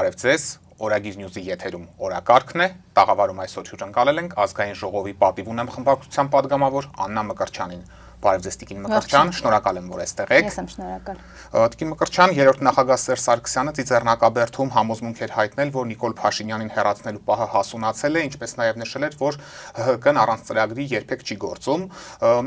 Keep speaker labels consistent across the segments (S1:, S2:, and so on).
S1: Բարև ձեզ, Օրագիր Նյուզի եթերում օրակարգն է, տաղավարում այսօր հյուրընկալել ենք ազգային ժողովի պատիվ ունեմ խմբակցության պատգամավոր Աննա Մկրտչյանին։ Բարև ձեզ Տիկին Մկրտչյան, շնորհակալ եմ, որ այստեղ եք։
S2: Ես եմ շնորհակալ։
S1: Տիկին Մկրտչյան, երրորդ նախագահ Սերժ Սարգսյանը Ծիծեռնակաբերդում համոզմունք էր հայտնել, որ Նիկոլ Փաշինյանին հեռացնելու պահը հասունացել է, ինչպես նաև նշել էր, որ ՀՀԿ-ն առանց ծրագրի երբեք չի գործում։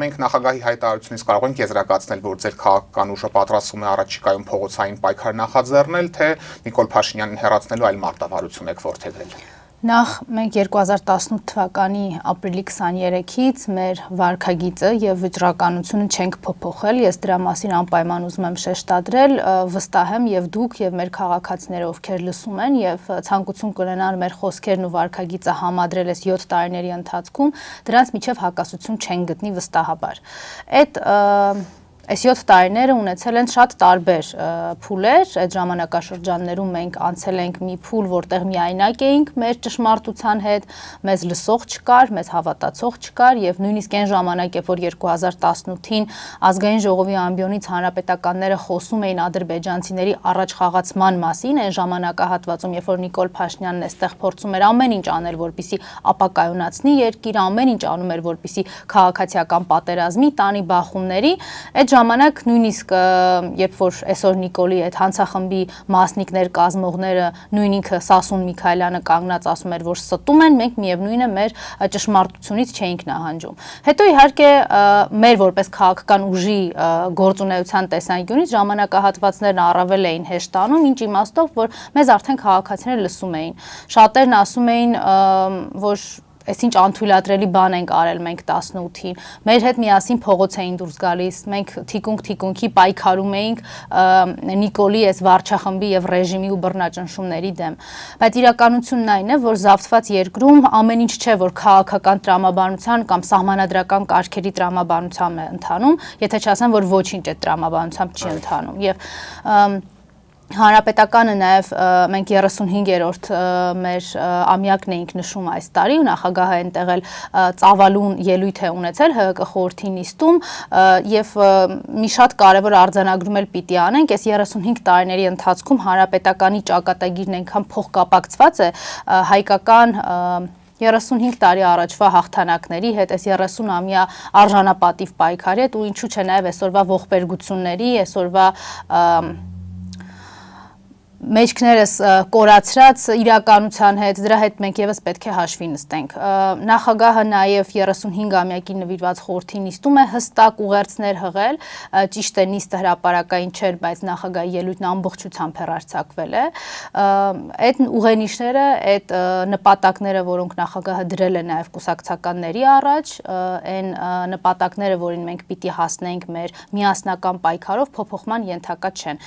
S1: Մենք նախագահի հայտարարությունից կարող ենք եզրակացնել, որ ձեր քաղաքական ուժը պատրաստվում է առաջիկայում փողոցային պայքար նախաձեռնել, թե Նիկոլ Փաշինյանին հեռացնելու այլ մարտավարություն եք որդեգրել։
S2: Նախ մենք 2018 թվականի ապրիլի 23-ից մեր վարքագիծը եւ վճռականությունը չենք փոփոխել։ Ես դրա մասին անպայման ուզում եմ շեշտադրել, վստահ եմ եւ դուք եւ մեր քաղաքացիները, ովքեր լսում են եւ ցանկություն կունենան մեր խոսքերն ու վարքագիծը համադրել այս 7 տարիների ընթացքում, դրանց միջև հակասություն չեն գտնի վստահաբար։ Այս 7 տարիները ունեցել են շատ տարբեր փուլեր, այդ ժամանակաշրջաններում մենք անցել ենք մի փուլ, որտեղ միայնակ էինք մեր ճշմարտության հետ, մեզ լսող չկար, մեզ հավատացող չկար եւ նույնիսկ այն ժամանակ, երբ որ 2018-ին ազգային ժողովի ամբիոնից հանրապետականները խոսում էին ադրբեջանցիների առաջ խաղացման մասին, այն ժամանակահատվածում, երբ որ Նիկոլ Փաշինյանն այստեղ փորձում էր ամեն ինչ անել, որպեսզի ապակայունացնի երկիրը, ամեն ինչ անում էր, որպեսզի քաղաքացիական պատերազմի տանի բախումների, այդ ժամանակ նույնիսկ երբ որ այսօր Նիկոլի այդ հանցախմբի մասնիկներ կազմողները նույն ինքը Սասուն Միքայելյանը կանգնած ասում էր, որ ստում են, մենք միևնույն է մեր ճշմարտությունից չէինք նահանջում։ Հետո իհարկե մեր որպես քաղաքական ուժի գործունեության տեսանկյունից ժամանակահատվածներն առավել էին հեշտանում, ինչ իմաստով, որ մեզ արդեն քաղաքացիները լսում էին։ Շատերն ասում էին, որ այսինչ անթույլատրելի բան ենք արել մենք 18-ին։ Մեր հետ միասին փողոց էին դուրս գալիս, մենք թիկունքի պայքարում էինք Նիկոլի այս վարչախմբի եւ ռեժիմի ու բռնաճնշումների դեմ։ Բայց իրականությունն այն է, որ զավթված երկրում ամեն ինչ չէ, որ քաղաքական տրամաբանության կամ սահմանադրական կարգերի տրամաբանությամբ է ընթանում, եթե չասեմ, որ ոչինչ այդ տրամաբանությամբ չի ընթանում։ Եվ Հանրապետականը նաև մենք 35-րդ մեր ամյակն էինք նշում այս տարի ու նախագահը այնտեղ էլ ծավալուն ելույթ է ունեցել ՀՀԿ խորհրդի նիստում եւ մի շատ կարևոր արձանագրում էլ պիտի անենք, այս 35 տարիների ընթացքում Հանրապետականի ճակատագիրն այնքան փոխկապակցված է հայկական 35 տարի առաջվա հաղթանակների հետ, այս 30-ամյա արժանապատիվ պայքարի հետ ու ինչու՞ չէ նաև այսօրվա ողբերգությունների, այսօրվա մեջքներս կորացրած իրականության հետ, դրա հետ մենք եւս պետք է հաշվի նստենք։ Նախագահը նաեւ 35-ամյակի նվիրված խորհրդի նիստում է հստակ ուղերձներ հղել, ճիշտ է նիստը հրապարակային չէր, բայց նախագահի ելույթն ամբողջությամբ հեռարձակվել է։ Այդ ուղենիշները, այդ նպատակները, որոնք նախագահը դրել է նաեւ կուսակցականների առաջ, այն նպատակները, որին մենք պիտի հասնենք մեր միասնական պայքարով, փոփոխման ենթակա չեն։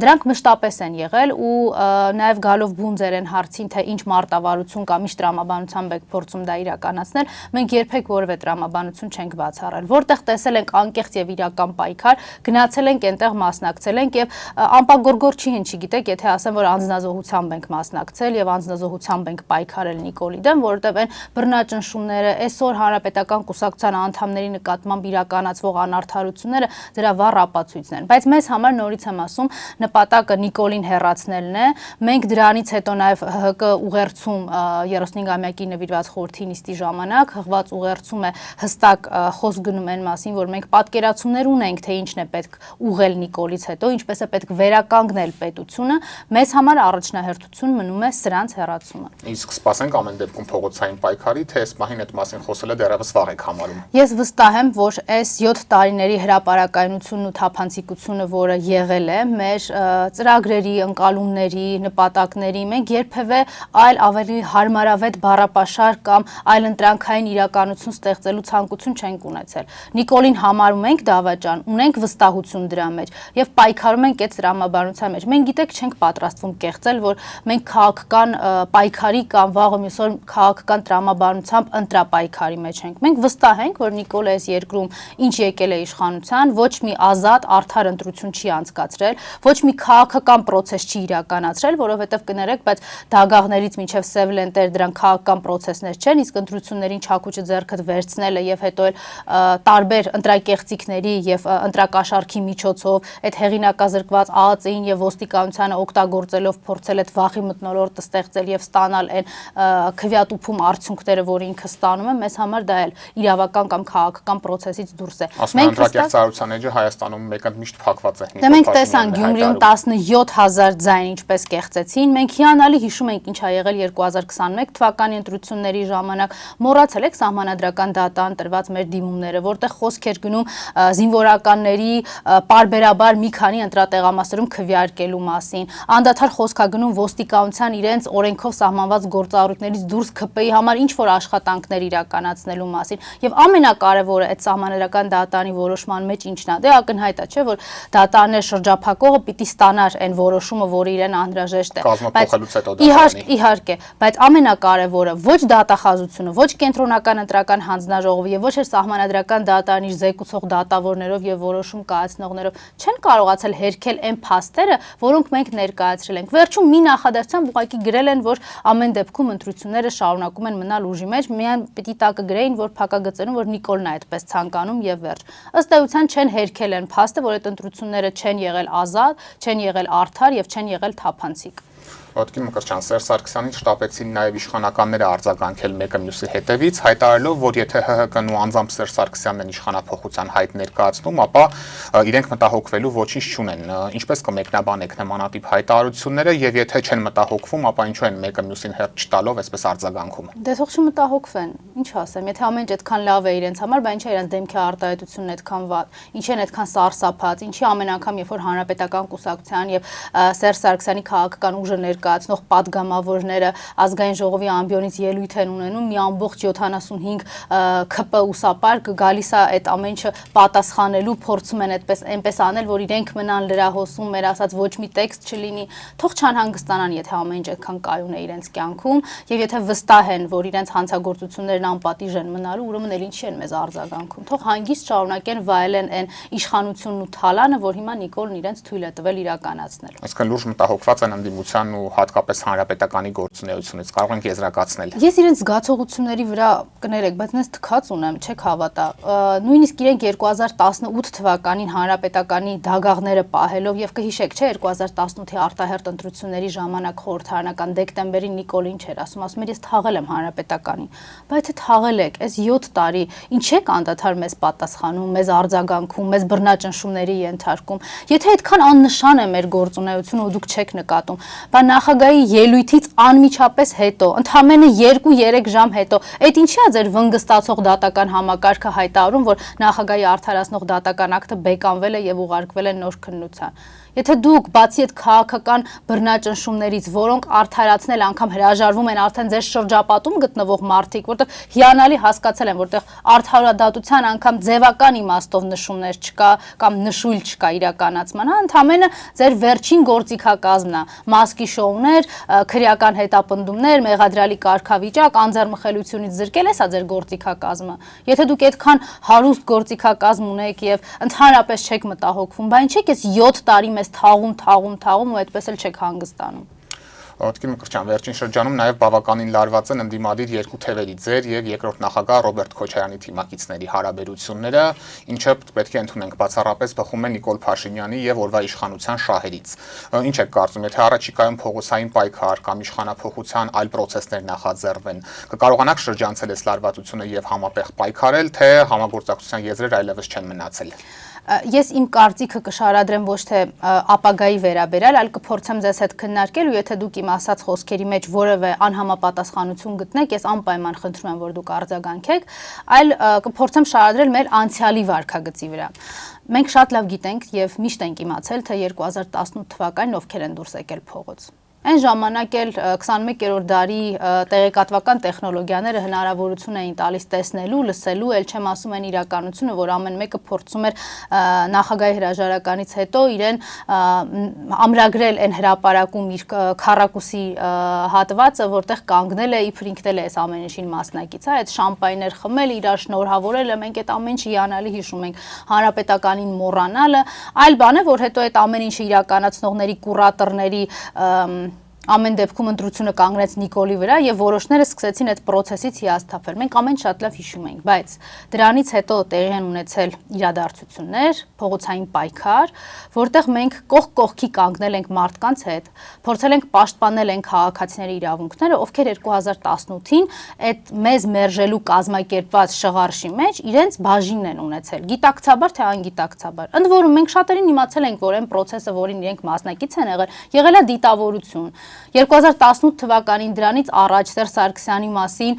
S2: Դրանք մշտապես են եղել ու նաև գալով բունձեր են հարցին, թե ինչ մարտավարություն կամ ինչ տրամաբանությամբ եք փորձում դա իրականացնել, մենք երբեք որևէ տրամաբանություն չենք բացառել, որտեղ տեսել ենք անկեղծ եւ իրական պայքար, գնացել ենք այնտեղ մասնակցել ենք եւ անպագորգոր չի հնչի, գիտեք, եթե ասեմ, որ անձնազոհությամբ ենք մասնակցել եւ անձնազոհությամբ ենք պայքարել Նիկոլի դեմ, որովհետեւ այն բռնաճնշումները, այսօր հանրապետական կուսակցության անդամների նկատմամբ իրականացվող անարդարությունները դրա վառ ապացույցն են, բայց մեզ համար նորից եմ ասում, նպատակը Նիկոլին հեռացնելն է։ Մենք դրանից հետո նաև ՀՀԿ ուղերձում 35-ամյակի նվիրված խորհրդի նիստի ժամանակ հղված ուղերձում է հստակ խոսք գնում այն մասին, որ մենք պատկերացումներ ունենք, թե ինչն է պետք ուղղել Նիկոլից հետո, ինչպես է պետք վերականգնել պետությունը, մեզ համար առաջնահերթություն մնում է սրանց հեռացումը։
S1: Իսկ սպասենք ամեն դեպքում փողոցային պայքարի, թե այս մահին այդ մասին խոսելը դեռևս վաղ եք համարում։
S2: Ես վստահ եմ, որ այս 7 տարիների հրապարակայնությունն ու թափանցիկությունը, որը եղել է, մեր ծրագրերի ընկալումների, նպատակների, մենք երբևէ այլ ավելի հարմարավետ բառապաշար կամ այլընտրանքային իրականություն ստեղծելու ցանկություն չենք ունեցել։ Նիկոլին համարում ենք դավաճան, ունենք վստահություն դրա մեջ եւ պայքարում ենք այդ տրամաբանության մեջ։ Մենք գիտեք չենք պատրաստվում կեղծել, որ մենք քաղաքական պայքարի կամ վաղը մյուս օր քաղաքական տրամաբանությամբ ընտրապայքարի մեջ ենք։ Մենք վստահ ենք, որ Նիկոլը այս երկրում ինչ եկել է իշխանության, ոչ մի ազատ, արդար ընտրություն չի անցկացրել, ոչ մի քաղաքական պրոցես չի չի իրականացրել, որովհետև կներեք, բայց դագաղներից մինչև Սևլենտեր դրանք քաղաքական process-ներ չեն, իսկ ընտրություններին չակուճը ձեռքդ վերցնելը եւ հետո էլ տարբեր ընտրակեղծիքների եւ ընտրակաշառքի միջոցով այդ հեղինակազրկված ԱԱԾ-ին եւ ոստիկանությանը օգտագործելով փորձել այդ վախի մթնոլորտը ստեղծել եւ ստանալ այն քվյատուփում արդյունքները, որ ինքը ստանում է, մեզ համար դա էլ իրավական կամ քաղաքական process-ից դուրս է։
S1: Մենք ընտրակեղծարարության էջը Հայաստանում մեկը միշտ փակված է։
S2: Դե մենք տեսանք Գյումրիում 17000 ձայն ինչպես կեղծեցին։ Մենք հիանալի հիշում ենք ինչ ա եղել 2021 թվականի ընտրությունների ժամանակ։ Մոռացել եք սահմանադրական դատան տրված մեր դիմումները, որտեղ խոսք էր գնում զինվորականների պարբերաբար մի քանի ընտրատեղամասերում քվեարկելու մասին։ Անդադար խոսք ա գնում ոստիկանության իրենց օրենքով սահմանված գործառույթներից դուրս ՔՊ-ի համար ինչ որ աշխատանքներ իրականացնելու մասին։ Եվ ամենակարևորը այդ սահմանադրական դատանի որոշման մեջ ինչն է։ Դե ակնհայտ է, չէ, որ դատարաններ շրջափակողը պիտի ստանար այն որոշումը, որը իրեն անհրաժեշտ է։
S1: Կազմափոխելուց հետո դատարանի։
S2: Իհարկե, բայց ամենակարևորը ոչ դատախազությունը, ոչ կենտրոնական ընտրական հանձնաժողովը եւ ոչ էլ սահմանադրական դատարանի զեկուցող դատավորներով եւ որոշում կայացնողներով չեն կարողացել հերքել այն փաստերը, որոնք մենք ներկայացրել ենք։ Վերջում մի նախադասությամբ ուղղակի գրել են, որ ամեն դեպքում ընտրությունները շարունակում են մնալ ուժի մեջ, միայն պիտի տակը գրեին, որ փակագծերում որ Նիկոլն է այդպես ցանկանում եւ վերջ։ Ըստ էության չեն հերքել այն փաստը, որ այդ ընտրությունները չեն եղել ազատ, չեն եղել արդար եւ չեն եղել թափանցիկ։
S1: Ոտքի Մկրտչյան, Սերժ Սարգսյանին շտապեցին նաև իշխանականները արձագանքել մեկը մյուսի հետևից, հայտարարելով, որ եթե ՀՀԿ-ն ու անձամբ Սերժ Սարգսյանն են իշխանափոխության հայտ ներկայացնում, ապա իրենք մտահոգվելու ոչինչ չունեն։ Ինչպես կմեկնաբանեք նմանատիպ հայտարարությունները եւ եթե չեն մտահոգվում, ապա ինչու են մեկը մյուսին հերթ չտալով այսպես արձագանքում։
S2: Դե թող չմտահոգվեն, ինչ ասեմ, եթե ամեն ինչ այդքան լավ է իրենց համար, բա ինչա իրենց դեմքի արտահայտությունն այդքան վատ, ինչ են այդքան սարսափած, ինչի ամեն անգամ երբ որ հանրապետական կուսակցության եւ Սերժ Սարգսյանի քաղաքական ուժը ներկայացնող падգամավորները ազգային ժողովի ամբիոնից ելույթ են ունենում, մի ամբողջ 75 ՔՊ ուսապար գալիս է այդ ամեն ինչը պատասխանելու, փորձում են այդպես այնպես անել, որ իրենք մնան լրահոսում, մեր ասած ոչ մի տեքստ չլինի, թող չանհանգստանան, եթե ամեն ինչ այդքան կայուն է իրենց կյանքում, եւ եթե վստահ են, որ իրենց հանցագործություններն անպատիժ են մնալու, ուրեմն էլ ինչի են մեզ արձագանքում, թող հանգիստ շարունակեն վայելեն այն իշխանությունն ու թալանը, որ հիմա Նիկոլն իրենց թույլ է տվել իրականացնել։
S1: Այսինքն լուրջ մտահոգված են ընդդիմության ու հատկապես հանրապետականի գործունեությունից, կարող ենք եզրակացնել։
S2: Ես իրենց զգացողությունների վրա կներեք, բայց ես թքած ունեմ, չեք հավատա։ Նույնիսկ իրենք 2018 թվականին հանրապետականի դագաղները պահելով եւ կհիշեք, չէ, 2018-ի արտահերտ ընտրությունների ժամանակ խորհրդարանական դեկտեմբերին Նիկոլին չէր ասում էր ես թաղել եմ հանրապետականին, բայց եթե թաղել եք, այս 7 տարի ինչ եք անդադար մեզ պատասխանում, մեզ արձագանքում, մեզ բռնաճնշումների ենթարկում։ Եթե այդքան աննշան է մեր գործունեությունը ու դուք չեք նկատում, բա նախագահի ելույթից անմիջապես հետո, ընդամենը 2-3 ժամ հետո, այդ ինչի է ձեր վնգստացող դատական համակարգը հայտարարում, որ նախագահի արդարացնող դատական ակտը բեկանվել է եւ ուղարկվել է նոր քննության։ Եթե դուք բացի այդ քաղաքական բռնաճնշումներից, որոնք արդարացնել անգամ հրաժարվում են արդեն ձեր շրջապատում գտնվող մարդիկ, որտեղ հիանալի հասկացել են, որտեղ արդարադատության անգամ ձևական իմաստով նշումներ չկա կամ նշույլ չկա իրականացման, հա, ընդամենը ձեր վերջին գործիքակազմն է, մասկի շոուներ, քրեական հետապնդումներ, մեղադրալի կարգավիճակ, անձեռմխելությունից զրկել է սա ձեր գործիքակազմը։ Եթե դուք այդքան հարուստ գործիքակազմ ունեք եւ ընդհանրապես չեք մտահոգվում, բա ինչ եք ես 7 տարի մեզ թաղում ու այդպես էլ չեք հանգստանում։
S1: Ոտքի Մկրտչյան, վերջին շրջանում նաև բավականին լարված են ընդդիմադիր երկու թևերի ձեր եւ երկրորդ նախագահ Ռոբերտ Քոչարյանի թիմակիցների հարաբերությունները, ինչը պետք է ընդունենք բացառապես բխում է Նիկոլ Փաշինյանի եւ օրվա իշխանության շահերից։ Ինչ եք կարծում, եթե առաջիկայում փողոցային պայքար կամ իշխանափոխության այլ process-ներ նախաձեռնվեն, կկարողանաք շրջանցել այս լարվածությունը եւ համապեղ պայքարել, թե համագործակցության եզրեր այլևս չեն մնացել։
S2: Ես իմ կարծիքը կշարադրեմ ոչ թե ապագայի վերաբերյալ, այլ կփորձեմ ձեզ հետ քննարկել ու եթե դուք իմ ասած խոսքերի մեջ որևէ անհամապատասխանություն գտնեք, ես անպայման խնդրում եմ, որ դուք արձագանքեք, այլ կփորձեմ շարադրել մեր անցյալի վարքագծի վրա։ Մենք շատ լավ գիտենք եւ միշտ ենք իմացել, թե 2018 թվականին ովքեր են դուրս եկել փողոց։ Այն ժամանակ էլ 21-րդ դարի տեղեկատվական տեխնոլոգիաները հնարավորություն էին տալիս տեսնելու, լսելու, ել չեմ ասում այն իրականությունը, որ ամեն մեկը փորձում էր նախագահի հրաժարականից հետո իրեն ամրագրել այն հրապարակում իր քառակուսի հատվածը, որտեղ կանգնել է իբր ինքն էլ է այս ամեն ինչին մասնակից, այդ շամպայներ խմել, իրար շնորհավորելը, մենք այդ ամեն ինչը հիանալի հիշում ենք, հանրապետականին մոռանալը, այլ բան է, որ հետո այդ ամեն ինչը իրականացնողների, կուրատորների ամեն դեպքում ընտրությունը կանգնեց Նիկոլի վրա եւ որոշները սկսեցին այդ process-ից հիասթափվել։ Մենք ամեն շատ լավ հիշում ենք, բայց դրանից հետո տեղի են ունեցել իրադարձություններ, փողոցային պայքար, որտեղ մենք կողք կողքի կանգնել ենք մարդկանց հետ, փորձել ենք պաշտպանել են քաղաքացիների իրավունքները, ովքեր 2018-ին այդ մեզ մերժելու կազմակերպված շղարշի մեջ իրենց բաժինն են ունեցել, գիտակցաբար թե անգիտակցաբար։ Ընդ որում մենք շատերին իմացել ենք, որ այն process-ը, որին իրենք մասնակից են եղել է դիտավորություն։ 2018 թվականին դրանից առաջ Սերժ Սարգսյանի մասին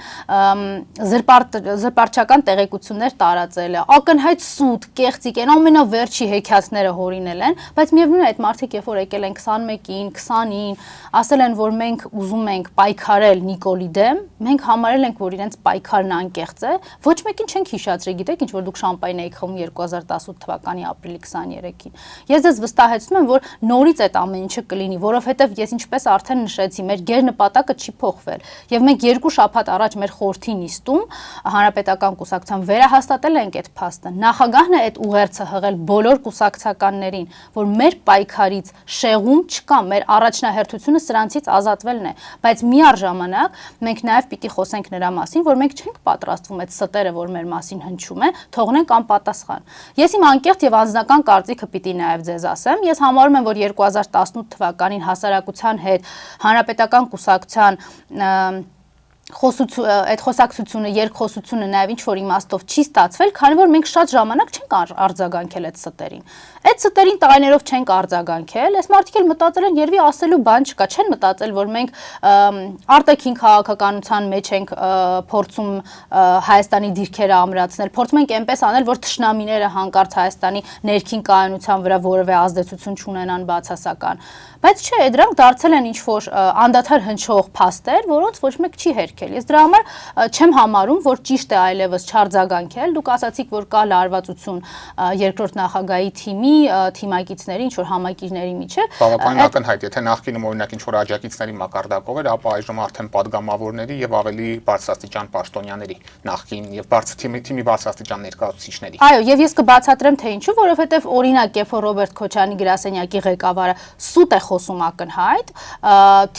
S2: զրպարտչական տեղեկություններ տարածել է, ակնհայտ սուտ, կեղծիկ են, ամենավերջի հեքիաթները հորինել են, բայց միևնույն է այդ մարդիկ երբ որ եկել են 21-ին, 20-ին, ասել են, որ մենք ուզում ենք պայքարել Նիկոլի դեմ, մենք համարել ենք, որ իրենց պայքարն անկեղծ է, ոչ մեկին չենք հիշացրել, գիտեք, ինչ որ դուք շամպայն էիք խմում 2018 թվականի ապրիլի 23-ին։ Ես ձեզ վստահեցնում եմ, որ նորից այդ ամեն ինչը կլինի, որովհետև ես ինչպես արդեն նշեցի, մեր գերնպատակը չի փոխվել եւ մենք 2 շաբաթ առաջ մեր խորհրդի նիստում հանրապետական կուսակցության վերահաստատել ենք այդ փաստը։ Նախագահն է այդ ուղերձը հղել բոլոր կուսակցականներին, որ մեր պայքարից շեղում չկա, մեր առաջնահերթությունը սրանցից ազատվելն է, բայց միառժամանակ մենք նաեւ պիտի խոսենք նրա մասին, որ մենք չենք պատրաստվում այդ ստերը, որ մեր մասին հնչում է, թողնենք անպատասխան։ Ես իմ անկեղծ եւ անձնական կարծիքը պիտի նաեւ ձեզ ասեմ, ես համարում եմ, որ 2018 թվականին հասարակության հետ հանրապետական կուսակցության այդ խոսակցությունը, երկխոսությունը նաև ինչ որ իմաստով չի ստացվել, քանի որ մենք շատ ժամանակ չենք արձագանքել այդ ստերին։ Այդ ստերին տարիներով չենք արձագանքել, այս մարդիկ էլ մտածել են, երևի ասելու բան չկա, չեն մտածել, որ մենք արտաքին քաղաքականության մեջ ենք փորձում Հայաստանի դիրքերը ամրացնել, փորձում ենք այնպես անել, որ թշնամիները հանկարծ Հայաստանի ներքին կայունության վրա որևէ ազդեցություն չունենան բացասական։ Բայց չէ, դրանք դարձել են ինչ-որ անդադար հնչող փաստեր, որոնց ոչ մեկ չի հերքել։ Ես դրա համար չեմ համարում, որ ճիշտ է այլևս չարձագանքել։ Դուք ասացիք, որ կա լարվածություն երկրորդ նախագահի թիմակիցների, ինչ-որ համակիրների միջև։
S1: Բավականին ակնհայտ, եթե նախկինում օրինակ ինչ-որ աջակիցների մակարդակով էր, ապա այժմ արդեն падգամավորների եւ ավելի բարձրաստիճան պաշտոնյաների նախկին եւ թիմի բարձրաստիճան ներկայացուցիչների։
S2: Այո, եւ ես կբացատրեմ թե ինչու, որովհետեւ օրինակ, երբ որ Ռոբերտ Քոչարյանի գրասենյակի ղեկավարը սուտ է խոսում ակնհայտ,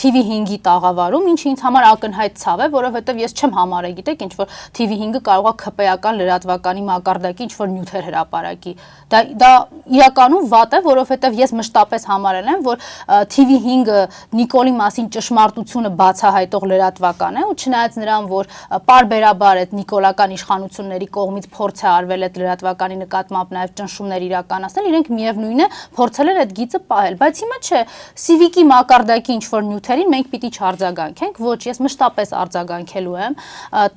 S2: TV5-ի տաղավարում, ինչը ինձ համար ակնհայտ ցավ է, որովհետև ես չեմ համարել, գիտեք, ինչ որ TV5-ը կարող է ՔՊ-ական լրատվականի մակարդակի ինչ որ նյութեր հրապարակի։ Դա իրականում վատ է, որովհետև ես մշտապես համարել եմ, որ TV5-ը Նիկոլի մասին ճշմարտությունը բացահայտող լրատվական է, ու չնայած նրան, որ պարբերաբար այդ նիկոլական իշխանությունների կողմից փորձ է արվել այդ լրատվականի նկատմամբ նաև ճնշումներ իրականացնել, իրենք միևնույն է փորձել են այդ գիծը պահել, բայց հիմա չէ, Civic-ի մակարդակի ինչ որ նյութերին մենք պիտի չարձագանքենք, ոչ, ես մշտապես արձագանքելու եմ,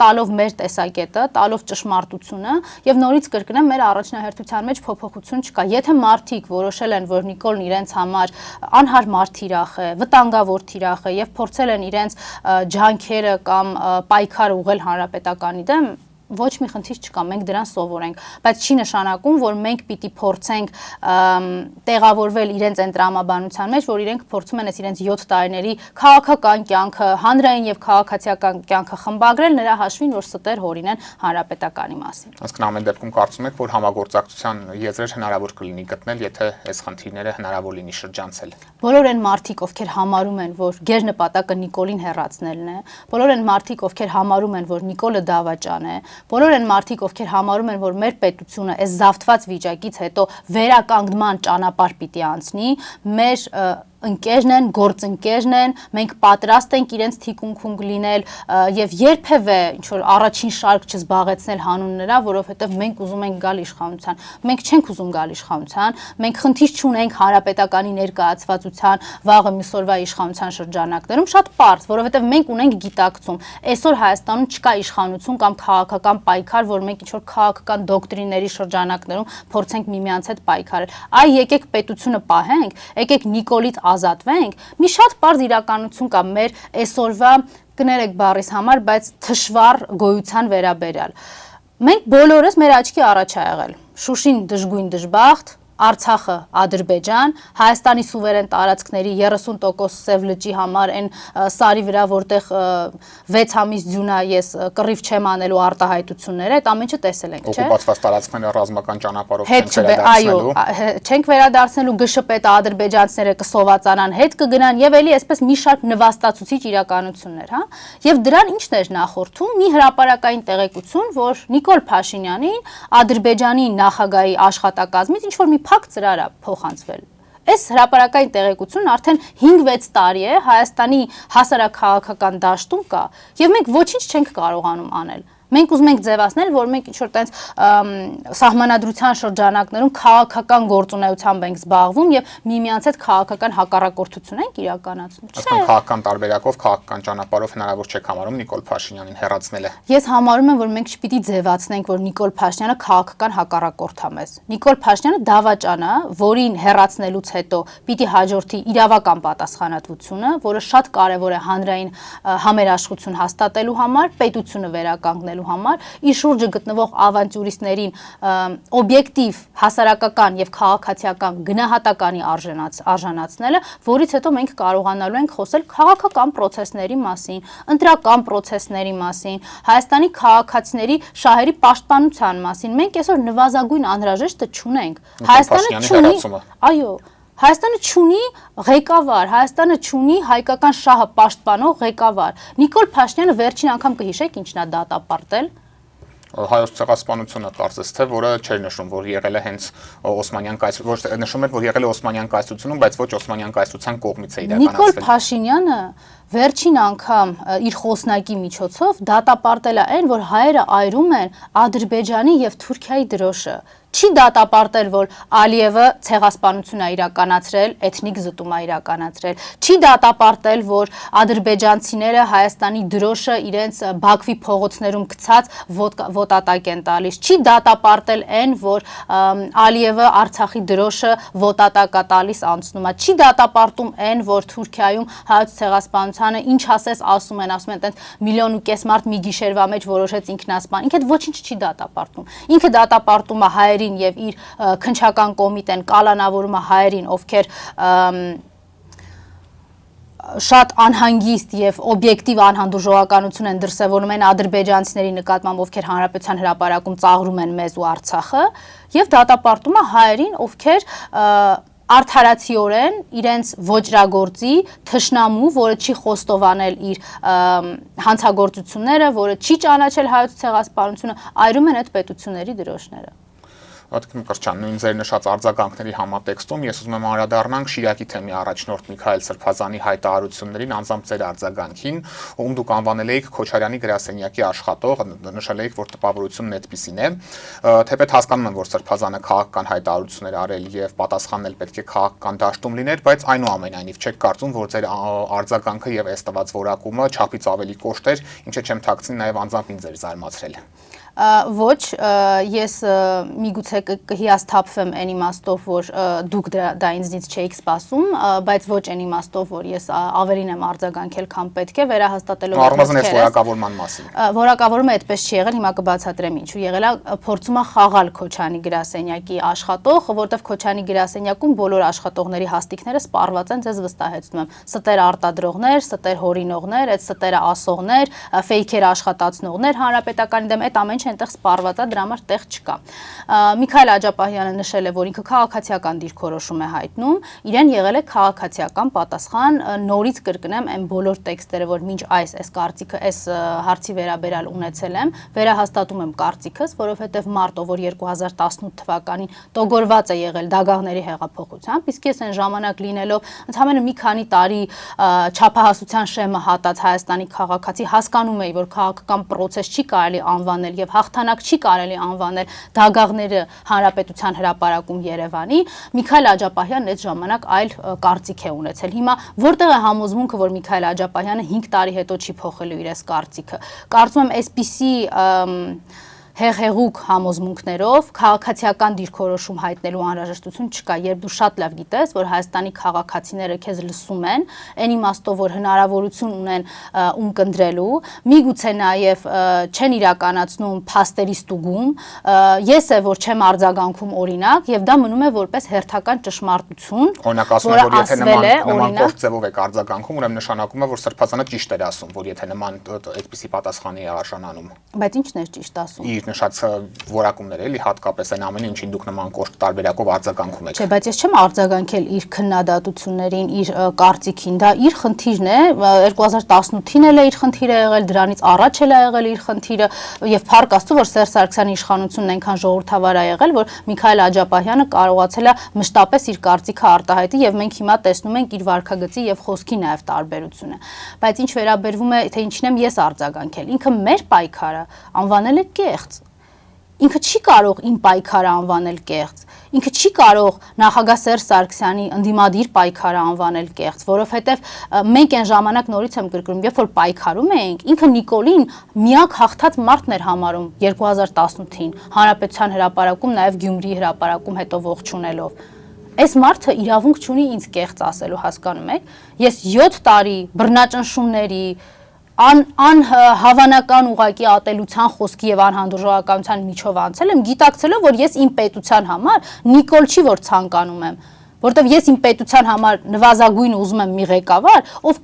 S2: տալով մեր տեսակետը, տալով ճշմարտությունը եւ նորից կրկնեմ, մեր առաջնահերթության մեջ փոփոխություն չկա։ Եթե մարդիկ որոշել են, որ Նիկոլն իրենց համար անհարմար թիրախ է, վտանգավոր թիրախ է եւ փորձել են իրենց ջանքերը կամ պայքարը ուղղել հանրապետականի դեմ, ոչ մի խնդիր չկա, մենք դրան սովորենք, բայց չի նշանակում, որ մենք պիտի փորձենք տեղավորվել իրենց այն տրամաբանության մեջ, որ իրենք փորձում են իրենց 7 տարիների քաղաքական կյանքը, հանրային եւ քաղաքացիական կյանքը խմբագրել նրա հաշվին, որ ստեր հորինեն հանրապետականի մասին։
S1: Այսինքն ամեն դեպքում կարծում եք, որ համագործակցության եզրեր հնարավոր կլինի գտնել, եթե այս խնդիրները հնարավոր լինի շրջանցել։
S2: Բոլոր այն մարդիկ, ովքեր համարում են, որ գերնպատակը Նիկոլին հեռացնելն է, բոլոր այն մարդիկ, ովքեր համարում են, որ Նիկոլը դավաճան է, բոլոր այն մարդիկ, ովքեր համարում են, որ մեր պետությունը այս զավթված վիճակից հետո վերականգնման ճանապարհ պիտի անցնի, մեր ընկերն են, գործընկերն են, մենք պատրաստ ենք իրենց թիկունքում լինել եւ երբևէ ինչ որ առաջին շարք չզբաղեցնել հանուն նրա, որովհետեւ մենք ուզում ենք գալ իշխանության։ Մենք չենք ուզում գալ իշխանության, մենք խնդիր չունենք հանրապետականի ներկայացվածության վաղը մյուս օրվա իշխանության շրջանակներում, շատ պարզ, որովհետեւ մենք ունենք գիտակցում։ Այսօր Հայաստանում չկա իշխանություն կամ քաղաքական պայքար, որ մենք ինչ որ քաղաքական դոկտրիների շրջանակներում փորձենք միմյանց հետ պայքարել։ Այ եկեք պետությունը պահենք, եկեք Նիկոլից ազատվենք, մի շատ պարզ իրականություն կա մեր այսօրվա կներեք բառիս համար, բայց թշվառ գոյության վերաբերյալ։ Մենք բոլորս մեր աչքի առաջ ա եղել Շուշին դժգույն դժբախտ, Արցախը Ադրբեջան, Հայաստանի սուվերեն տարածքների 30% Սև լճի համար այն սարի վրա, որտեղ 6 ամիս ձյունա ես կռիվ չեմ անելու արտահայտությունները, այդ ամենը տեսել ենք, չէ՞։
S1: Օկուպացված տարածքները ռազմական ճանապարհով
S2: չենք վերադարձնելու, ԳՇՊ-ը ադրբեջանցիները կսովածանան, հետ կգնան եւ էլի այսպես մի շարք նվաստացուցիչ իրականություններ, հա։ Եվ դրան ինչն էր նախորդում՝ մի հրապարակային տեղեկություն, որ Նիկոլ Փաշինյանին Ադրբեջանի նախագահի աշխատակազմից ինչ որ մի փակ ծրար է փոխանցվել։ Այս հրապարակային տեղեկությունն արդեն 5-6 տարի է Հայաստանի հասարակքաղաքական դաշտում կա եւ մենք ոչինչ չենք կարողանում անել։ Մենք ուզում ենք ձևացնել, որ մենք ինչ-որ տենց սահմանադրության շրջանակներում քաղաքական գործունեությամբ ենք զբաղվում եւ միմյանց հետ քաղաքական հակառակորդություն ենք իրականացնում։
S1: Չէ։ Քաղաքական տարբերակով, քաղաքական ճանապարհով հնարավոր չէ համարում Նիկոլ Փաշինյանին հեռացնելը։
S2: Ես համարում եմ, որ մենք չպիտի ձևացնենք, որ Նիկոլ Փաշինյանը քաղաքական հակառակորդ է մեզ։ Նիկոլ Փաշինյանը դավաճան է, որին հեռացնելուց հետո պիտի հաջորդի իրավական պատասխանատվությունը, որը շատ կարեւոր է հանրային համերաշխություն հաստատելու համար, պետությունը վերականգնելու համար, իր շուրջը գտնվող ավանտյուրիստներին օբյեկտիվ, հասարակական եւ քաղաքացիական գնահատականի արժանացնելը, որից հետո մենք կարողանալու ենք խոսել քաղաքական process-ների մասին, ընտրական process-ների մասին, Հայաստանի քաղաքացիների շահերի պաշտպանության մասին։ Մենք այսօր նվազագույն անհրաժեշտը չունենք։ Հայաստանը չունի, այո, Հայաստանը չունի ղեկավար, Հայաստանը չունի հայկական շահը պաշտպանող ղեկավար։ Նիկոլ Փաշինյանը վերջին անգամ կհիշեք ինչն է դատապարտել։
S1: Հայոց ցեղասպանությունը կարծես թե, որը չէր նշում, որ եղել է հենց Օսմանյան կայսրություն, ոչ նշում էր, որ եղել է Օսմանյան կայսրությունում, բայց ոչ Օսմանյան կայսրության կողմից է իրականացվել։
S2: Նիկոլ Փաշինյանը վերջին անգամ իր խոսնակի միջոցով դատապարտել է այն, որ հայերը այրում են Ադրբեջանի եւ Թուրքիայի դրոշը։ Չի դատապարտել, որ Ալիևը ցեղասպանություն է իրականացրել, էթնիկ զտում է իրականացրել։ Չի դատապարտել, որ ադրբեջանցիները Հայաստանի դրոշը իրենց Բաքվի փողոցներում գցած ոտատակ են տալիս։ Չի դատապարտել այն, որ Ալիևը Արցախի դրոշը ոտատակ է տալիս անցնում է։ Չի դատապարտում այն, որ Թուրքիայում հայոց ցեղասպանությանը ինչ ասում են տենց 1.5 միլիոն մարդ մի գիշերվա մեջ որոշեց ինքնասպան։ Ինքը ոչինչ չի դատապարտում։ Ինքը դատապարտում է հայերին եւ իր քնչական կոմիտեն կալանավորում է հայերին, ովքեր շատ անհանգիստ եւ օբյեկտիվ անհանդուրժողականություն են դրսեւորում են ադրբեջանցիների նկատմամբ, ովքեր հանրապետության հրապարակում ծաղրում են մեզ ու Արցախը, եւ դատապարտում է հայերին, ովքեր արդարացիորեն իրենց ոճրագործի թշնամու, որը չի խոստովանել իր հանցագործությունները, որը չի ճանաչել հայոց ցեղասպանությունը, այրում են այդ պետությունների դրոշները։
S1: Պատկերն կրճան, նույն ձեր նշած արձագանքների համատեքստում ես ուզում եմ անդրադառնանք Շիրակի թեմի առաջնորդ Միքայել Սրբազանի հայտարարություններին, անձամբ ձեր արձագանքին, ում դուք անվանել եք Քոչարյանի գրասենյակի աշխատող, նշել եք, որ տպավորությունն այդպիսին է, թեպետ հասկանում եմ, որ Սրբազանը քաղաքական հայտարարություններ արել եւ պատասխանել պետք է քաղաքական դաշտում լիներ, բայց այնուամենայնիվ չեք կարծում, որ ձեր արձագանքը եւ այս տված որակումը չափից ավելի կոշտ էր, ինչը չեմ թաքցնի նաեւ անձամբ ինձ էր զարմացրել։
S2: Ոչ, ես միգուցե կհիասթափվեմ այն իմաստով, որ դուք դա ինձնից չէիք սպասում, բայց ոչ այն իմաստով, որ ես ավելին եմ արձագանքել, քան պետք է, վերահաստատելով
S1: առնվազն այս որակավորման մասին։
S2: Որակավորումը այդպես չի եղել, հիմա կբացատրեմ ինչու եղել է, փորձում է խաղալ Քոչանի գրասենյակի աշխատող, որտեղ Քոչանի գրասենյակում բոլոր աշխատողների հաստիկները սպառված են, ձեզ վստահեցնում եմ, ստեր արտադրողներ, ստեր հորինողներ, այդ ստերը ասողներ, ֆեյքեր աշխատացնողներ հանրապետականի դեմ, այդ ամեն այնտեղ սպառված է, դրա համար տեղ չկա։ Միքայել Աջապահյանը նշել է, որ ինքը քաղաքացիական դիրքորոշում է հայտնում, իրեն եղել է քաղաքացիական պատասխան, նորից կրկնեմ այն բոլոր տեքստերը, որ մինչ այս կարծիքը, այս հարցի վերաբերյալ ունեցել եմ, վերահաստատում եմ կարծիքս, որովհետև մարտով, որ 2018 թվականին տոգորված է եղել Դագաղների հեղափոխությամբ, իսկ ես այն ժամանակ լինելով ընդհանրապես մի քանի տարի չափահասության շեմը հատած Հայաստանի քաղաքացի հասկանում էի, որ քաղաքական process չի կարելի անվանել եւ հաղթանակ չի կարելի անվանել Դագաղները հանրապետության հրապարակում Երևանի, Միքայել Աջապահյանն այդ ժամանակ այլ կարծիք է ունեցել։ Հիմա որտեղ է համոզմունքը, որ Միքայել Աջապահյանը 5 տարի հետո չի փոխելու իր այս կարծիքը։ Կարծում եմ այսպիսի հեղեղուկ համոզմունքներով քաղաքացիական դիրքորոշում հայտնելու անհրաժեշտություն չկա, երբ դու շատ լավ գիտես, որ Հայաստանի քաղաքացիները քեզ լսում են, այն իմաստով, որ հնարավորություն ունեն ունկնդրելու, միգուցե նաև չեն իրականացնում փաստերի ստուգում, ես է որ չեմ արձագանքում օրինակ, եւ դա մնում է որպես հերթական ճշմարտություն,
S1: օրինակ ասում եմ, որ եթե նման կողմ ձևով եք արձագանքում, ուրեմն նշանակում է, որ Սրբազանը ճիշտ էր ասում, որ եթե նման այդպիսի պատասխանի է արժանանում։
S2: Բայց ի՞նչն է ճիշտ ասում։
S1: Իր նշած որակումները էլի հատկապես այն ամեն ինչին դուք նման կոշտ տարբերակով արձագանքում եք։
S2: Չէ, բայց ես չեմ արձագանքել իր քննադատություններին, իր կարծիքին, դա իր խնդիրն է, 2018-ին էլ է իր խնդիրը եղել, դրանից առաջ էլ է եղել իր խնդիրը, եւ փառք Աստծո, որ Սերժ Սարգսյանի իշխանությունն այնքան ժողովրդավար է եղել, որ Միքայել Աջապահյանը կարողացել է մշտապես իր կարծիքը արտահայտել եւ մենք հիմա տեսնում ենք իր վարքագծի եւ խոսքի նաեւ տարբերությունը։ Բայց ինչ վերաբերվում է, թե ինչին եմ ես արձագանքել, ինքը մեր պայքարը անվանել է կեղծ։ Ինքը չի կարող իմ պայքարը անվանել կեղծ։ Ինքը չի կարող նախագահ Սերժ Սարգսյանի ընդդիմադիր պայքարը անվանել կեղծ, որովհետև մենք այն ժամանակ նորից եմ կրկնում, երբ որ պայքարում էինք, ինքը Նիկոլին միակ հաղթած մարդն էր համարում 2018-ին Հանրապետության հրապարակում, նաև Գյումրիի հրապարակում հետո ողջունելով։ Այս մարդը իրավունք չունի ինձ կեղծ ասելու, հասկանում եք։ Ես 7 տարի բռնաճնշումների անհավանական ուղակի ատելության խոսքի եւ անհանդուրժողականության միջով անցել եմ, գիտակցելով, որ ես իմ պետության համար Նիկոլ չի որ ցանկանում եմ, որտեվ ես իմ պետության համար նվազագույնը ուզում եմ մի ղեկավար, ով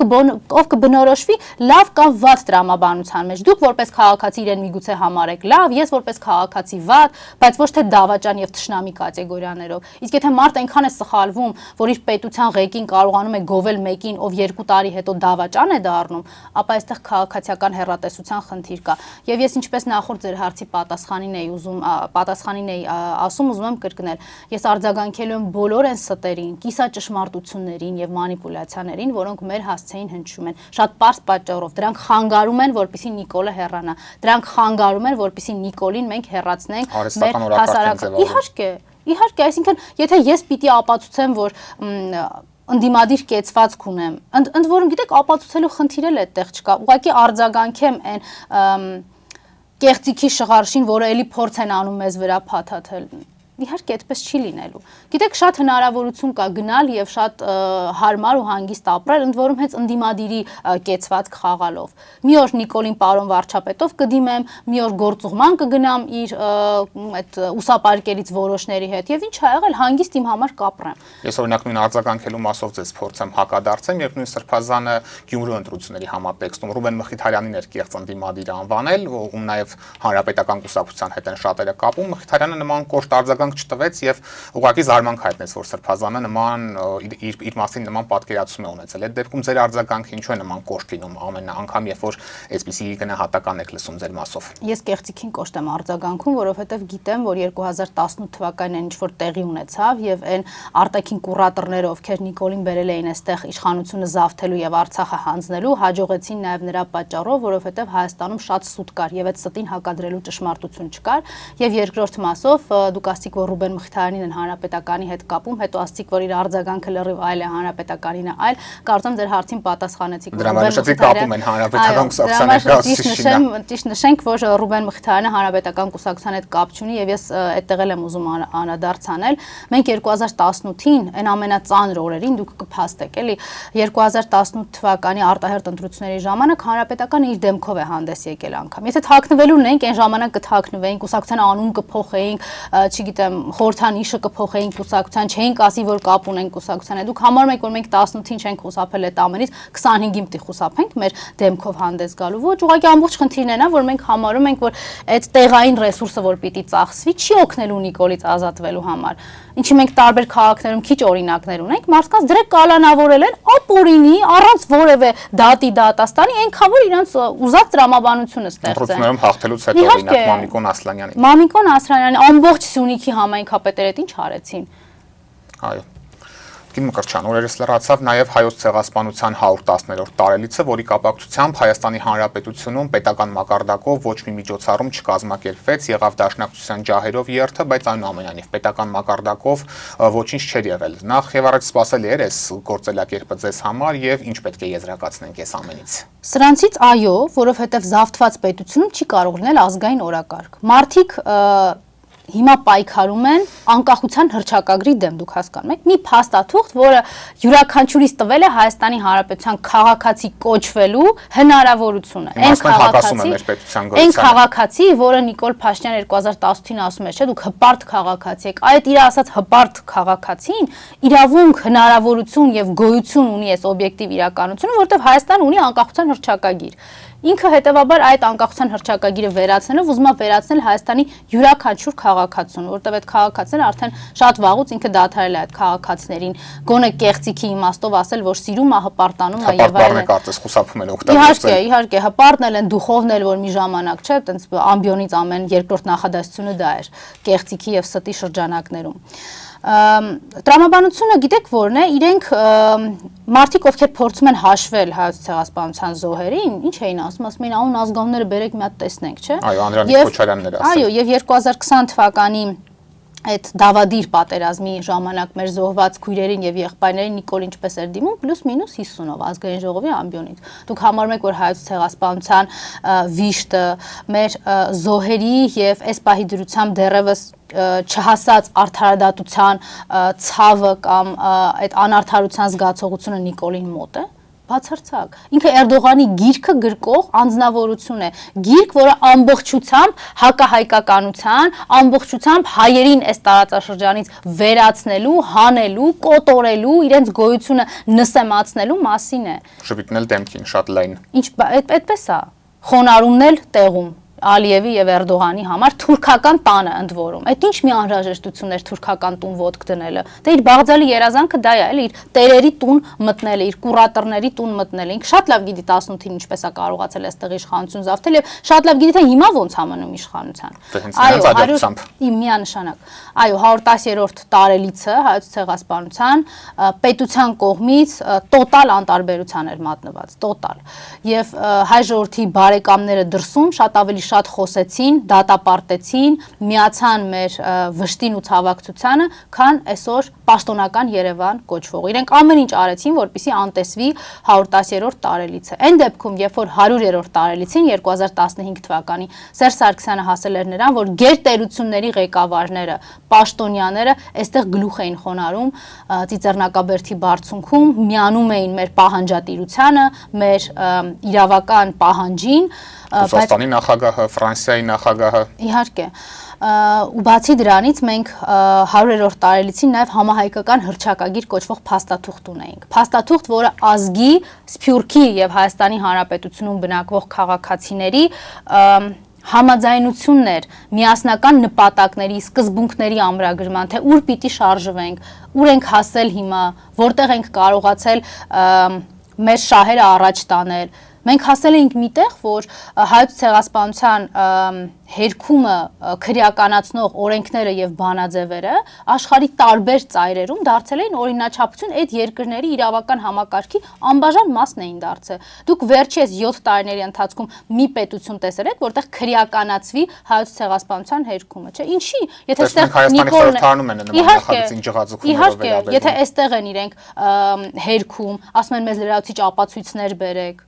S2: կբնորոշվի լավ կամ վատ տրամաբանության մեջ։ Դուք որպես քաղաքացի իրեն միգուցե համարեք լավ, ես որպես քաղաքացի վատ, բայց ոչ թե դավաճան եւ թշնամի կատեգորիաներով։ Իսկ եթե մարդ այնքան է սխալվում, որ իր պետության ղեկին կարողանում է գովել մեկին, ով 2 տարի հետո դավաճան է դառնում, ապա այստեղ քաղաքացիական հեռատեսության խնդիր կա։ Եվ ես ինչպես նախորդ ձեր հարցի պատասխանին էի ասում, ուզում եմ կրկնել։ Ես արձագանքելու եմ բոլոր այն ստերին, կիսաճշմարտություններին եւ մանիպուլյացիաներին, որոնք մեր հասցեին հնչում են։ Շատ պարզ պատճառով դրանք խանգարում են, որպեսզի Նիկոլը հեռանա։ Դրանք խանգարում են, որպեսզի Նիկոլին մենք հեռացնենք մեր հասարակական։ Իհարկե, այսինքն, եթե ես պիտի ապացուցեմ, որ ընդդիմադիր կեցվածք ունեմ, ընդ որում գիտեք, ապացուցելու խնդիր էլ այդտեղ չկա։ Ուղղակի արձագանքեմ այն կեղծիքի շղարշին, որը էլի փորձ են անում մեզ վրա փաթաթել։ Իհարկե այդպես չի լինելու։ Գիտեք, շատ հնարավորություն կա գնալ եւ շատ հարմար ու հանգիստ ապրել, ընդ որում հենց ընդդիմադիրի կեցված խաղալով։ Մի օր Նիկոլին պարոն վարչապետով կդիմեմ, մի օր գործուղման կգնամ իր այդ ուսապարկերից որոշների հետ եւ ինչ ա եղել, հանգիստ իմ համար կապրեմ։
S1: Ես օրինակ նույն արձագանքելու մասով ձեզ փորձեմ հակադարձեմ, երբ նույն Սրբազանը Գյումրու ընտրությունների համատեքստում Ռուբեն Մխիթարյանին էր կեղծ ընդդիմադիր անվանել, ում նաեւ հանրապետական կուսակցության հետ են շատերը կապում, Մխիթարյանը նման կոշտ արձագանք չտվեց եւ ուղղակի զարմանք հայտնեց, որ Սրբազանը նման իր մասին նման պատկերացում է ունեցել։ Այդ դեպքում ձեր արձագանքը ինչու է նման կոշտ լինում ամեն անգամ, երբ որ այսպիսի գնահատական եք լսում ձեր մասով։
S2: Ես կեղծիքին կոշտ եմ արձագանքում, որովհետեւ գիտեմ, որ 2018 թվականին ինչ որ տեղի ունեցավ եւ այն արտաքին կուրատորները, ովքեր Նիկոլին բերել էին այստեղ իշխանությունը զավթելու եւ Արցախը հանձնելու, հաջողեցին նաեւ նրա պատճառով, որովհետեւ Հայաստանում շատ սուտ կար եւ այդ ստին հակադրելու ճշմարտություն չկար եւ երկրորդ մասով դուք ասացիք, որ Ռուբեն Մխիթարյանին են հանրապետականի հետ կապում, հետո ասացիք, որ իր արձագանքը լրիվ այլ է, հանրապետականինը այլ, կարծում ձեր հարցին պատասխանեցիք։
S1: Կապում են հանրապետական կուսակցության հետ։
S2: Ճիշտ նշենք, որ Ռուբեն Մխիթարյանը հանրապետական կուսակցության հետ կապ չունի եւ ես այդտեղ եմ ուզում անդրադարձ անել։ Մենք 2018-ին այն ամենածանր օրերին դուք կփաստեք, էլի 2018 թվականի արտահերթ ընտրությունների ժամանակ հանրապետականը իր դեմքով է հանդես եկել անգամ։ Եթե թաքնվելու ունենք, այն ժամանակ կթաքնվեինք, կուսակցության անուն կփոխեինք, չգիտեմ, խորհրդանիշը կփոխեինք կուսակցության, չէինք ասի, որ կապ ունենք կուսակցության հետ։ Դուք համարում եք, որ մենք 18-ին չենք խուսափել այդ ամենից, 25-ին պիտի խուսափենք մեր դեմքով հանդես գալու։ Ոչ, ուղղակի ամբողջ խնդիրն է նա, որ մենք համարում ենք, որ այդ տեղային ռեսուրսը, որ պիտի ծախսվի, չի օգնելու Նիկոլից ազատվելու համար։ Ինչի մենք տարբեր քաղաքներում քիչ օրինակներ ունենք, մարդկանց դրեք կալանավորել են ապօրինի, առանց որևէ դատի դատաստանի, այնքան որ իրանց ուզած տրամաբանությունը ստեղծեն։
S1: Ընտրություններում հաղթելուց հետո օրինակ Մամիկոն Ասլանյանին։
S2: Մամիկոն Ասլանյանին ամբողջ Սյունիքի համայնքապետերդ ինչ արեցին։
S1: Այո։ Գին Մկրտչյան, օրերս լրացավ նաև հայոց ցեղասպանության 110-րդ տարելիցը, որի կապակցությամբ Հայաստանի Հանրապետությունում պետական մակարդակով ոչ մի միջոցառում չկազմակերպվեց, եղավ դաշնակցության ջահերով երթը, բայց այնուամենայնիվ պետական մակարդակով ոչինչ չէր եղել։ Նախ եւ առաջ սպասելի էր այս գործելակերպը ձեզ համար եւ ինչ պետք է եզրակացնենք այս ամենից։
S2: Սրանցից այո, որովհետեւ զավթված պետությունում չի կարող լինել ազգային օրակարգ։ Մարդիկ հիմա պայքարում են անկախության հռչակագրի դեմ, դուք հասկանում եք, մի փաստաթուղթ, որը յուրաքանչյուրից տվել է Հայաստանի Հանրապետության քաղաքացի կոչվելու հնարավորությունը։ Այն քաղաքացի, որը Նիկոլ Փաշինյան 2018-ին ասում էր, չէ, դուք հպարտ քաղաքացի եք, այդ իր ասած հպարտ քաղաքացին իրավունք, հնարավորություն եւ գոյություն ունի այս օբյեկտիվ իրականությունը, որովհետեւ Հայաստանը ունի անկախության հռչակագիր։ Ինքը հետևաբար այդ անկախության հռչակագիրը վերացնելով ուզում է վերացնել Հայաստանի յուրաքանչյուր քաղաքացուն, որտեղ այդ քաղաքացիները արդեն շատ վաղուց ինքը դադարել է այդ քաղաքացիներին գոնե կեղծիքի իմաստով ասել, որ սիրում է, հպարտանում է եւ այլն։
S1: Կարծես խուսափում են օգտագործել։
S2: Իհարկե, հպարտնել են, դուխովն էլ որ մի ժամանակ չէ, այտենց ամբիոնից ամեն երկրորդ նախադասությունը դա էր կեղծիքի եւ ստի շրջանակներում։ Տրամաբանությունը գիտեք որն է, իրենք մարդիկ ովքեր փորձում են հաշվել հայոց ցեղասպանության զոհերին, ինչ էին ասում էին անուն ազգանունները բերեք մի հատ տեսնենք, չէ։
S1: Այո, Անդրանիկ Քոչարյանն էր ասել։
S2: Այո, եւ 2020 թվականի այդ դավադիր պատերազմի ժամանակ մեր զոհված քույրերին եւ եղբայրներին Նիկոլ ինչպես էր դիմում պլյուս-մինուս 50-ով ազգային ժողովի ամբիոնից։ Դուք համարում եք որ հայոց ցեղասպանության վիշտը մեր զոհերի եւ այս պահի դրությամբ դեռևս չհասած արդարադատության ցավը կամ այդ անարդարության զգացողությունը Նիկոլին մոտ է։ Բացարձակ։ Ինքը Էրդողանի գիրքը գրկող անձնավորություն է, գիրք, որը ամբողջությամբ հակահայկականության, ամբողջությամբ հայերին այս տարածաշրջանից վերացնելու, հանելու, կոտորելու, իրենց գոյությունը նսեմացնելու մասին է։
S1: Շփիթն էլ դեմքին շատ լայն։
S2: Ինչ այդպես է։ Խոնարհումն էլ տեղում։ Ալիևի եւ Էրդողանի համար թուրքական տանը ընդ որում։ Այդ ինչ մի անհրաժեշտություն էր թուրքական տուն ոտք դնելը։ Դե իր բաղձալի երազանքը դա է, էլի իր տերերի տուն մտնելը, իր կուրատորների տուն մտնելը։ Ինքը շատ լավ գիտի 18-ին ինչպես է կարողացել այստեղ իշխանություն զավթել եւ շատ լավ գիտի թե հիմա ոնց է մնում իշխանության։
S1: Այո,
S2: միանշանակ։ Այո, 110-րդ տարելիցը հայոց ցեղասպանության պետության կողմից տոտալ անտարբերության էր մատնված, տոտալ։ Եվ հայ ժողովրդի բարեկամները դրսում շատ ավելի շատ խոսեցին, դատապարտեցին, միացան մեր վշտին ու ցավակցությանը, քան այսօր պաշտոնական Երևան կոչվող։ Իրենք ամեն ինչ արեցին, որպեսզի անտեսվի 110-րդ տարելիցը։ Այն դեպքում, երբ որ 100-րդ տարելիցին 2015 թվականի Սերժ Սարգսյանը հասել էր նրան, որ գերտերությունների ղեկավարները, պաշտոնյաները այստեղ գլուխ էին խոնարհում ծիծեռնակաբերդի բարձունքում, միանում էին մեր պահանջատիրությանը, մեր իրավական պահանջին,
S1: Ռուսաստանի նախագահը, Ֆրանսիայի նախագահը։
S2: Իհարկե, ու բացի դրանից մենք 100-րդ տարելիցին նաև համահայկական հռչակագիր կոչվող փաստաթուղթ ունեինք։ Փաստաթուղթ, որը ազգի, Սփյուռքի եւ Հայաստանի Հանրապետությունում բնակվող քաղաքացիների համաձայնությունն էր միասնական նպատակների, սկզբունքների ամրագրման, թե ուր պիտի շարժվենք, ուր ենք հասել հիմա, որտեղ ենք կարողացել մեր շահերը առաջ տանել։ Մենք հասել ենք միտեղ, որ հայոց ցեղասպանության հերքումը քրեականացնող օրենքները եւ բանաձևերը աշխարհի տարբեր ծայրերում դարձել էին օրինաչափություն այդ երկրների իրավական համակարգի անբաժան մասն էին դարձել։ Դուք վերջերս 7 տարիների ընթացքում մի պետություն տեսել եք, որտեղ քրեականացվի հայոց ցեղասպանության հերքումը, չէ՞։ Ինչի, եթե այստեղ
S1: Նիկոլն նախագծին ջղաձուկումներով վերաբերվում։
S2: Եթե այստեղ են իրենք հերքում, ասում են մեզ լրացուցիչ ապացույցներ բերեք։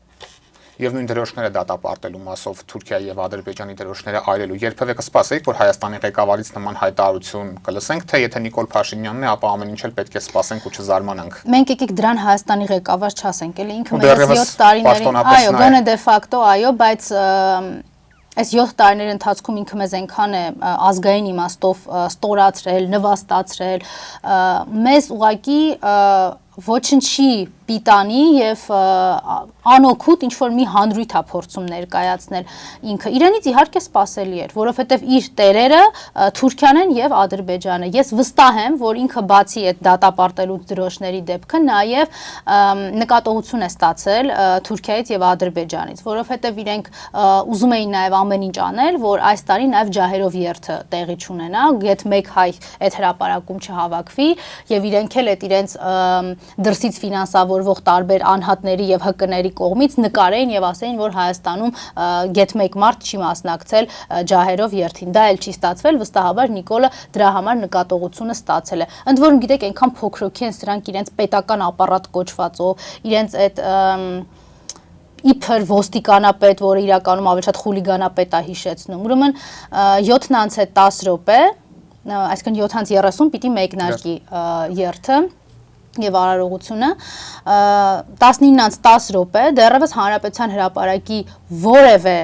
S1: Եվ նույն դրոշները դատապարտելու մասով Թուրքիայի եւ Ադրբեջանի դրոշները այրելու երբևէ կսպասեիք, որ Հայաստանի ղեկավարից նման հայտարարություն կլսենք, թե եթե Նիկոլ Փաշինյանն է, ապա ամեն ինչ էլ պետք է սպասենք ու չզարմանանք։
S2: Մենք եկեք դրան Հայաստանի ղեկավար չասենք, էլի ինքը մեզ 7 տարիների, այո, գոնե դե ֆակտո, այո, բայց այս 7 տարիների ընթացքում ինքը մեզ այնքան է ազգային իմաստով ստորացրել, նվաստացրել, մեզ ուղղակի ոչնչի պիտանի եւ անօգուտ ինչ որ մի հանրույթ է փորձում ներկայացնել ինքը։ Իրենից իհարկե սпасելի էր, որովհետեւ իր տերերը Թուրքիան են եւ Ադրբեջանը։ Ես վստահ եմ, որ ինքը բացի այդ դատապարտելուց դրոշների դեպքը նաեւ նկատողություն է ստացել Թուրքիայից եւ Ադրբեջանից, որովհետեւ իրենք ուզում էին նաեւ ամեն ինչ անել, որ այս տարի նաեւ ջահերով երթը տեղի չունենա, գեթ մեկ հայ այդ հրապարակում չհավաքվի եւ իրենք էլ այդ իրենց դրսից ֆինանսավորվող տարբեր անհատների եւ ՀԿ-ների կողմից նկարեին եւ ասեին, որ Հայաստանում գեթ մեկ մարդ չի մասնակցել ջահերով երթին։ Դա էլ չի ստացվել, վստահաբար Նիկոլը դրա համար նկատողությունը ստացել է։ Ընդ որում գիտեք, այնքան փոքրոքի են սրանք իրենց պետական ապարատ կոչվածով, իրենց այդ իբր ոստիկանապետ, որը իրականում ավելի շատ խուլիգանապետ է հիշեցնում։ Ուրեմն 7:10 րոպե, այսինքն 7:30 պիտի մեկնարկի երթը եւ արարողությունը 19:10 րոպե դեռևս Հանրապետության հրապարակի որևէ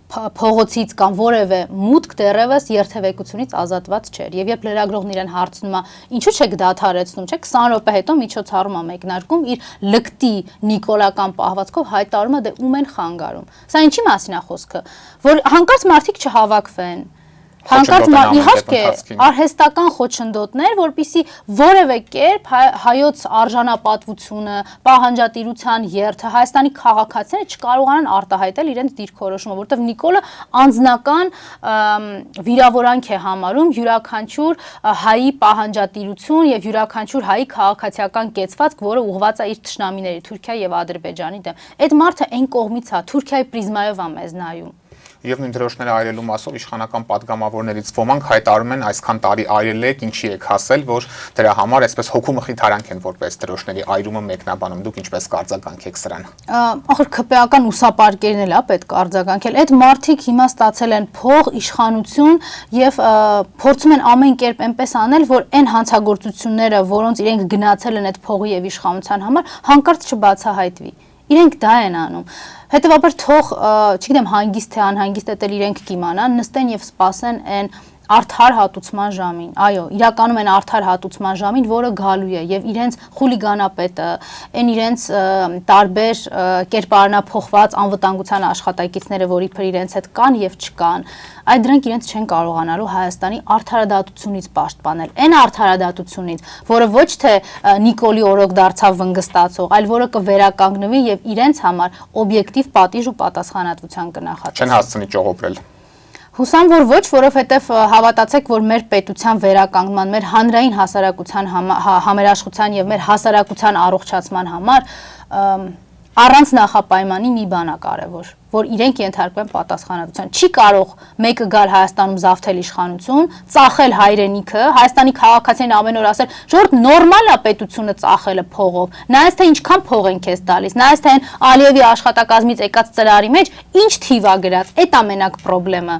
S2: փողոցից կամ որևէ մուտք դեռևս երթևեկությունից ազատված չէր եւ երբ լրագրողն իրեն հարցնում է ինչու չեք դադարեցնում, չէ 20 րոպե հետո միջոցառումը մեկնարկում իր լկտի նիկոլական պահվածքով հայտարարում է դե ում են խանգարում։ Սա ինչի մասին է խոսքը, որ հանկարծ մարդիկ չհավաքվեն, հանկարծ իհարկե արհեստական խոչընդոտներ, որպիսի որևէ կերպ հայոց արժանապատվությունը, պահանջատիրության երթը, Հայաստանի քաղաքացիները չկարողանան արտահայտել իրենց դիրքորոշումը, որովհետև Նիկոլը անձնական վիրավորանք է համարում յուրաքանչյուր հայի պահանջատիրություն եւ յուրաքանչյուր հայի քաղաքացիական կեցվածք, որը ուղղված է իր թշնամիների Թուրքիայի եւ Ադրբեջանի դեմ։ Այդ մարդը այն կողմից է, Թուրքիայի պրիզմայով է մեզ նայում։
S1: Եվ նույն դրոշները այրելու մասով իշխանական падգամավորներից ոմանք հայտարարում են այսքան տարի այրել եք, ինչի եք հասել, որ դրա համար այսպես հոգու մխիթարանք են որպես դրոշների այրումը մեկնաբանում, դուք ինչպես կարձագանքեք սրան։
S2: Ախր ԿՊԱ-ական ուսապարկերն էլ է պետք արձագանքել։ Այդ մարդիկ հիմա ստացել են փող, իշխանություն եւ փորձում են ամեն կերպ այնպես անել, որ այն հանցագործությունները, որոնց իրենք գնացել են այդ փողի եւ իշխանության համար, հանկարծ չբացահայտվի։ Իրենք դա են անում։ Հետևաբար թող, չգիտեմ, հանգիստ թե անհանգիստ էլ իրենք կիմանան, նստեն եւ սպասեն այն արդար հատուցման ժամին։ Այո, իրականում են արդար հատուցման ժամին, որը գալու է եւ իրենց խուլիգանապետը, այն իրենց տարբեր կերպարանափոխված անվտանգության աշխատակիցները, որ իբր իրենց հետ կան եւ չկան, այդ դրանք իրենց չեն կարողանալու Հայաստանի արդարադատությունից պաշտպանել։ Այն արդարադատությունից, որը ոչ թե Նիկոլի օրոք դարձավ վնգստացող, այլ որը կվերականգնվի եւ իրենց համար օբյեկտիվ պատիժ ու պատասխանատվության կնախատեսվի։
S1: Չեն հասցնի ճողոպրել։
S2: Հուսամ, որ ոչ, որովհետև հավատացեք, որ մեր պետության վերականգնման, մեր հանրային հասարակության համերաշխության եւ մեր հասարակության առողջացման համար առանց նախապայմանի մի բան է կարևոր, որ իրենք ենթարկվեն պատասխանատվության։ Չի կարող մեկը գալ Հայաստանում զավթել իշխանություն, ծախել հայրենիքը, Հայաստանի քաղաքացիներին ամեն օր ասել, «Ժողովուրդ, նորմալ է պետությունը ծախելը փողով, նայես թե ինչքան փող են քեզ տալիս, նայես թե Ալիևի աշխատակազմից եկած ծրարի մեջ ինչ թիվ է գրած»։ Այդ է մենակ խնդրեմը։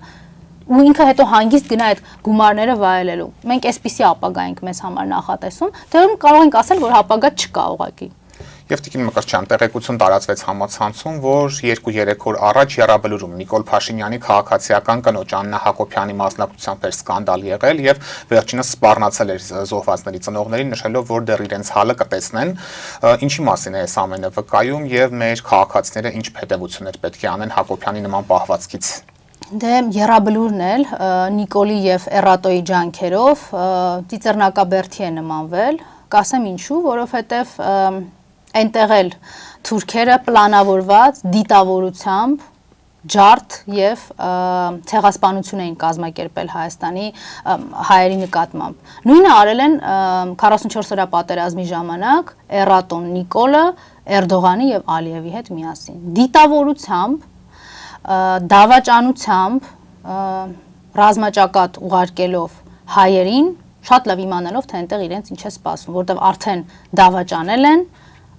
S2: Ու ինքը հետո հանգիստ գնա այդ գումարները վայելելու։ Մենք այսպիսի ապագա ենք մեզ համար նախատեսում, թե կարող ենք ասել, որ ապագա չկա ուղղակի։
S1: Եվ Տիկին Մկրտչյան, տեղեկություն տարածվեց համացանցում, որ 2-3 օր առաջ Եռաբլուրում Նիկոլ Փաշինյանի քաղաքացիական կնոջ Աննա Հակոբյանի մասնակցությամբ էր սկանդալ եղել եւ վերջինս սպառնացել էր զոհվածների ծնողներին, նշելով, որ դեռ իրենց հալը կտեսնեն։ Ինչի մասին է այս ամենը վկայում եւ մեր քաղաքացիները ինչ հետևություններ պետք է անեն Հակոբյանի նման պահվածքից։
S2: Դե Եռաբլուրն էլ Նիկոլի եւ Էռատոյի ջանքերով ծիծեռնակաբերդի է նմանվել, կասեմ ինչու, որովհետեւ այնտեղ էլ թուրքերը պլանավորված դիտավորությամբ ջարդ եւ ցեղասպանություն էին կազմակերպել Հայաստանի հայերի նկատմամբ։ Նույնը արել են 44 օրյա պատերազմի ժամանակ Էռատոն Նիկոլը Էրդողանի եւ Ալիևի հետ միասին։ Դիտավորությամբ, դավաճանությամբ, ռազմաճակատ ուղարկելով հայերին, շատ լավ իմանալով, թե այնտեղ իրենց ինչ է սպասվում, որտեղ արդեն դավաճանել են,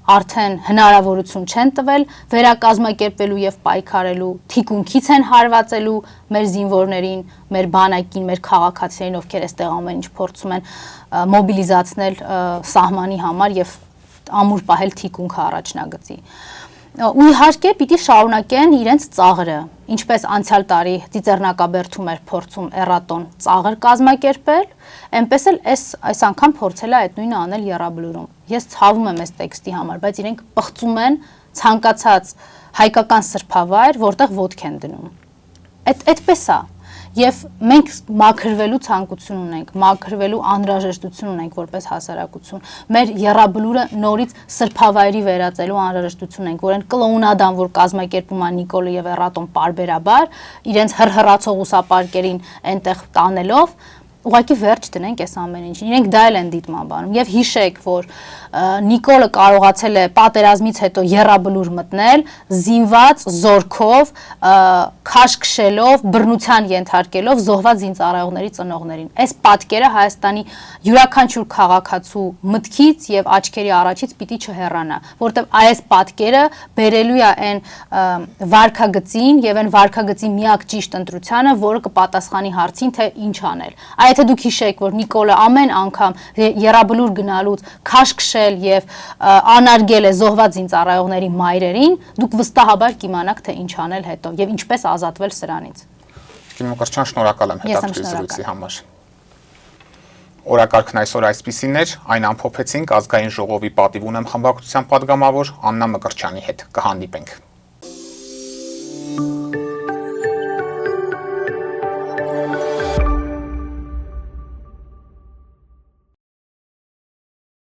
S2: արդեն հնարավորություն չեն տվել վերակազմակերպվելու եւ պայքարելու, թիկունքից են հարվածելու մեր զինվորներին, մեր բանակին, մեր քաղաքացիներին, ովքեր այստեղ ամեն ինչ փորձում են մոբիլիզացնել սահմանի համար եւ ամուր պահել թիկունքը առաջնագծի։ ու իհարկե պիտի շարունակեն իրենց ծաղրը, ինչպես անցյալ տարի Ծիծեռնակաբերդում էր փորձում էռատոն ծաղր կազմակերպել, այնպես էլ այս անգամ փորձել է այդ նույնը անել Եռաբլուրում։ Ես ցավում եմ այս տեքստի համար, բայց իրենք պղծում են ցանկացած հայկական սրբավայր, որտեղ ոտք են դնում։ Այդպես է։ Եվ մենք մաքրվելու ցանկություն ունենք, մաքրվելու անհրաժեշտություն ունենք որպես հասարակություն։ Մեր Եռաբլուրը նորից սրբավայրի վերածելու անհրաժեշտություն ունենք, որ այն կլոունադան, որ կազմակերպում է Նիկոլը եւ Էռատոն պարբերաբար, իրենց հրհրացող ուսապարկերին այնտեղ տանելով, ուղղակի վերջ դնենք այս ամեն ինչին։ Իրենք դա էլ են դիտման բանում։ Եվ հիշեք, որ Նիկոլը կարողացել է պատերազմից հետո Եռաբլուր մտնել, զինված, զորքով, քաշքշելով, բռնության ենթարկելով զոհված զինծառայողների ծնողներին։ Այս պատկերը Հայաստանի յուրաքանչյուր քաղաքացու մտքից եւ աչքերի առաջից պիտի չհեռանա, որտեղ այս պատկերը բերելու է այն վարքագծին եւ այն վարքագծի միակ ճիշտ ընտրությանը, որը կպատասխանի հարցին, թե ինչ անել։ Եթե դուք հիշեք, որ Նիկոլը ամեն անգամ Եռաբլուր գնալուց քաշքշել եւ անարգել է զոհված զինծառայողների մայրերին, դուք վստահաբար կիմանաք, թե ինչ անել հետո եւ ինչպես ազատվել սրանից։
S1: Կիմո Կրչյան, շնորհակալ եմ հետաքրքիր զրույցի համար։ Օրակարգն այսօր այսպիսին էր, այն ամփոփեցինք, ազգային ժողովի պատիվ ունեմ խմբակցության падգամավոր Աննա Մկրտչյանի հետ։ Կհանդիպենք։